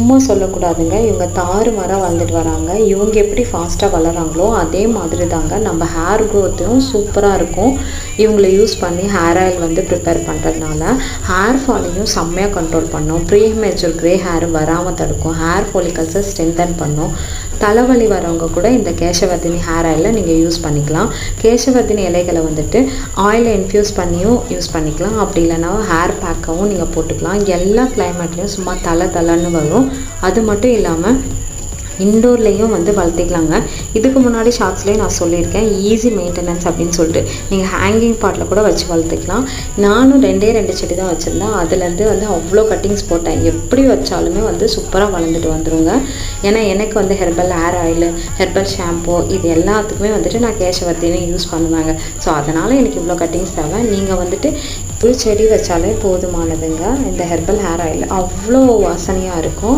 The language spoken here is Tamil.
சும்மா சொல்லக்கூடாதுங்க. இவங்க தாறுமாறா வளர்ந்துட்டு வராங்க. இவங்க எப்படி ஃபாஸ்ட்டாக வளர்கிறாங்களோ அதே மாதிரி தாங்க நம்ம ஹேர் க்ரோத்தும் சூப்பராக இருக்கும். இவங்கள யூஸ் பண்ணி ஹேர் ஆயில் வந்து ப்ரிப்பேர் பண்ணுறதுனால ஹேர் ஃபாலையும் செம்மையாக கண்ட்ரோல் பண்ணும். ப்ரீமெச்சூர் க்ரே ஹேர் வராமல் தடுக்கும். ஹேர் ஃபாலிகல்ஸை ஸ்ட்ரென்தன் பண்ணும். தலைவலி வரவங்க கூட இந்த கேசவர்தினி ஹேர் ஆயிலில் நீங்கள் யூஸ் பண்ணிக்கலாம். கேசவர்தினி இலைகளை வந்துட்டு ஆயிலை இன்ஃப்யூஸ் பண்ணியும் யூஸ் பண்ணிக்கலாம். அப்படி இல்லைனா ஹேர் பேக்காகவும் நீங்கள் போட்டுக்கலாம். எல்லா கிளைமேட்லேயும் சும்மா தலை வரும். அது மட்டும் இல்லாமல் இன்டோர்லேயும் வந்து வளர்த்திக்கலாங்க. இதுக்கு முன்னாடி ஷார்ட்ஸ்லேயே நான் சொல்லியிருக்கேன் ஈஸி மெயின்டெனன்ஸ் அப்படின்னு சொல்லிட்டு. நீங்கள் ஹேங்கிங் பாட்டில் கூட வச்சு வளர்த்துக்கலாம். நானும் 2 செடி தான் வச்சுருந்தேன். அதுலேருந்து வந்து அவ்வளோ கட்டிங்ஸ் போட்டேன். எப்படி வச்சாலுமே வந்து சூப்பராக வளர்ந்துட்டு வந்துடுங்க. ஏன்னா எனக்கு வந்து herbal hair oil, herbal shampoo இது எல்லாத்துக்குமே வந்துட்டு நான் கேசவர்தினி யூஸ் பண்ணுவேங்க. ஸோ அதனால் எனக்கு இவ்வளோ கட்டிங்ஸ் தேவை. நீங்கள் வந்துட்டு ஒரு செடி வச்சாலே போதுமானதுங்க. இந்த ஹெர்பல் ஹேர் ஆயில் அவ்வளோ வாசனையாக இருக்கும்.